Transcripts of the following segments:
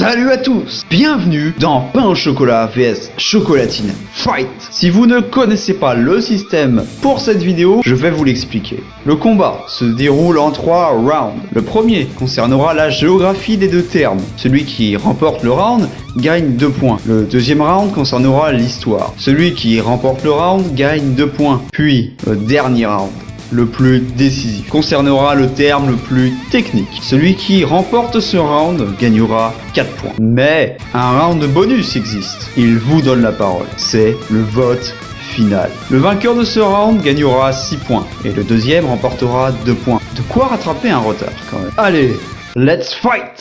Salut à tous, bienvenue dans Pain au chocolat vs chocolatine Fight. Si vous ne connaissez pas le système pour cette vidéo, je vais vous l'expliquer. Le combat se déroule en 3 rounds. Le premier concernera la géographie des deux termes. Celui qui remporte le round gagne 2 points. Le deuxième round concernera l'histoire. Celui qui remporte le round gagne 2 points. Puis le dernier round, le plus décisif, concernera le terme le plus technique. Celui qui remporte ce round gagnera 4 points. Mais un round bonus existe. Il vous donne la parole. C'est le vote final. Le vainqueur de ce round gagnera 6 points. Et le deuxième remportera 2 points. De quoi rattraper un retard quand même. Allez, let's fight!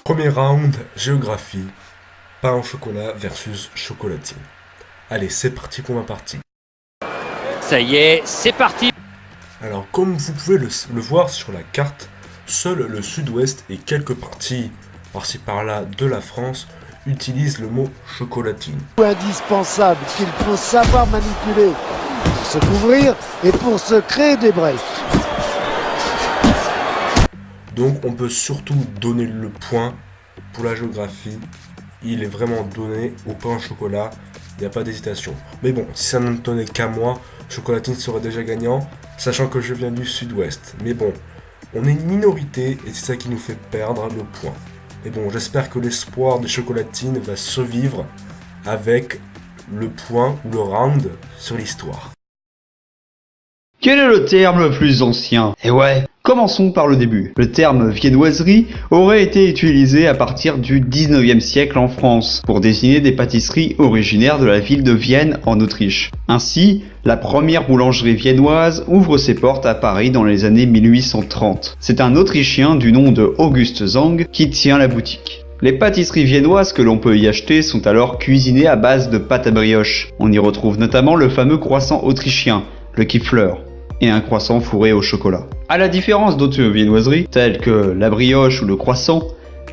Premier round, géographie, pain au chocolat versus chocolatine. Allez, c'est parti pour ma partie. Ça y est, c'est parti. Alors, comme vous pouvez le voir sur la carte, seul le sud-ouest et quelques parties par-ci par-là de la France utilisent le mot chocolatine. Indispensable qu'il faut savoir manipuler pour se couvrir et pour se créer des brèches. Donc on peut surtout donner le point pour la géographie. Il est vraiment donné au pain au chocolat, il n'y a pas d'hésitation. Mais bon, si ça ne tenait qu'à moi, chocolatine serait déjà gagnant, sachant que je viens du sud-ouest. Mais bon, on est une minorité et c'est ça qui nous fait perdre le point. Mais bon, j'espère que l'espoir de chocolatine va survivre avec le point ou le round sur l'histoire. Quel est le terme le plus ancien? Eh ouais, commençons par le début. Le terme viennoiserie aurait été utilisé à partir du 19e siècle en France pour désigner des pâtisseries originaires de la ville de Vienne en Autriche. Ainsi, la première boulangerie viennoise ouvre ses portes à Paris dans les années 1830. C'est un Autrichien du nom de August Zang qui tient la boutique. Les pâtisseries viennoises que l'on peut y acheter sont alors cuisinées à base de pâte à brioche. On y retrouve notamment le fameux croissant autrichien, le Kipfler, et un croissant fourré au chocolat. À la différence d'autres viennoiseries, telles que la brioche ou le croissant,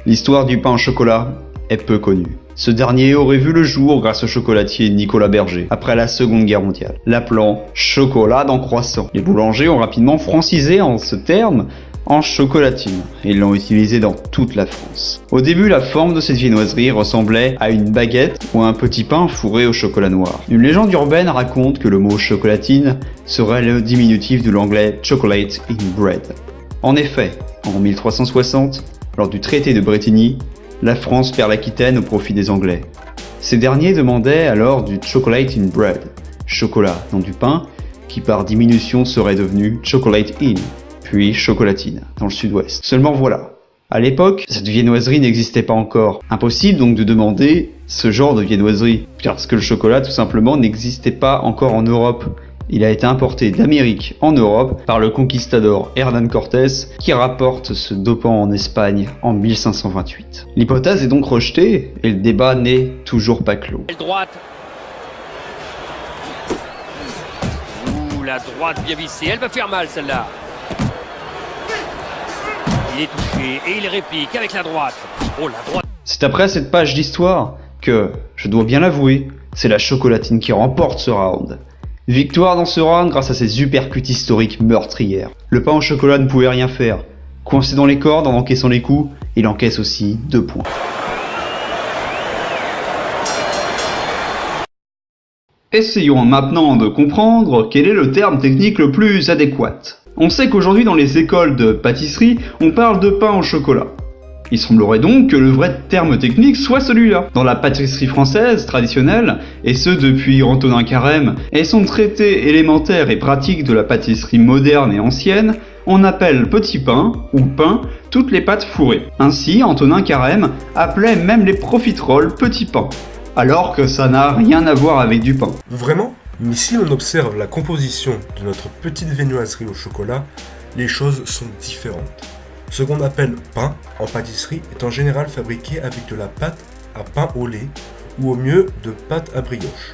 l'histoire du pain au chocolat est peu connue. Ce dernier aurait vu le jour grâce au chocolatier Nicolas Berger, après la Seconde Guerre mondiale, l'appelant chocolat dans croissant. Les boulangers ont rapidement francisé ce terme en chocolatine, et ils l'ont utilisé dans toute la France. Au début, la forme de cette viennoiserie ressemblait à une baguette ou à un petit pain fourré au chocolat noir. Une légende urbaine raconte que le mot chocolatine serait le diminutif de l'anglais chocolate in bread. En effet, en 1360, lors du traité de Bretigny, la France perd l'Aquitaine au profit des Anglais. Ces derniers demandaient alors du chocolate in bread, chocolat dans du pain, qui par diminution serait devenu chocolate in, puis chocolatine, dans le sud-ouest. Seulement voilà, à l'époque, cette viennoiserie n'existait pas encore. Impossible donc de demander ce genre de viennoiserie, parce que le chocolat tout simplement n'existait pas encore en Europe. Il a été importé d'Amérique en Europe par le conquistador Hernán Cortés qui rapporte ce dopant en Espagne en 1528. L'hypothèse est donc rejetée et le débat n'est toujours pas clos. Droite. Ouh, la droite bien vissée, elle va faire mal celle-là. Il est touché et il réplique avec la droite. Oh, la droite. C'est après cette page d'histoire que, je dois bien l'avouer, c'est la chocolatine qui remporte ce round. Victoire dans ce round grâce à ses uppercuts historiques meurtrières. Le pain au chocolat ne pouvait rien faire. Coincé dans les cordes en encaissant les coups, il encaisse aussi 2 points. Essayons maintenant de comprendre quel est le terme technique le plus adéquat. On sait qu'aujourd'hui dans les écoles de pâtisserie, on parle de pain au chocolat. Il semblerait donc que le vrai terme technique soit celui-là. Dans la pâtisserie française traditionnelle, et ce depuis Antonin Carême, et son traité élémentaire et pratique de la pâtisserie moderne et ancienne, on appelle petit pain, ou pain, toutes les pâtes fourrées. Ainsi, Antonin Carême appelait même les profiteroles petits pains, alors que ça n'a rien à voir avec du pain. Vraiment ? Mais si on observe la composition de notre petite viennoiserie au chocolat, les choses sont différentes. Ce qu'on appelle pain en pâtisserie est en général fabriqué avec de la pâte à pain au lait ou au mieux de pâte à brioche.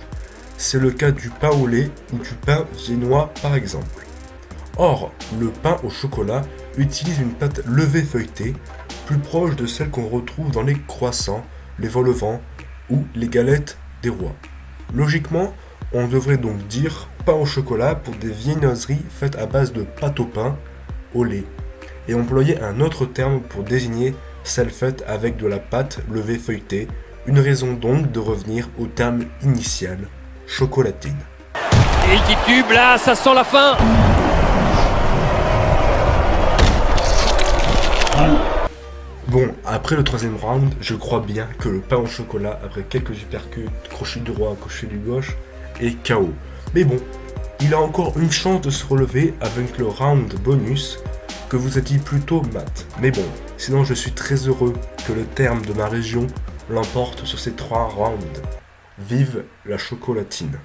C'est le cas du pain au lait ou du pain viennois par exemple. Or, le pain au chocolat utilise une pâte levée feuilletée, plus proche de celle qu'on retrouve dans les croissants, les vol-au-vent ou les galettes des rois. Logiquement, on devrait donc dire pain au chocolat pour des viennoiseries faites à base de pâte au pain, au lait, et employer un autre terme pour désigner celles faites avec de la pâte levée feuilletée, une raison donc de revenir au terme initial, chocolatine. Et il titube là, ça sent la fin. Bon, après le troisième round, je crois bien que le pain au chocolat, après quelques uppercuts, crochet du droit, crochet du gauche, est KO. Mais bon, il a encore une chance de se relever avec le round bonus que vous a dit plutôt mat. Mais bon, sinon je suis très heureux que le terme de ma région l'emporte sur ces 3 rounds. Vive la chocolatine!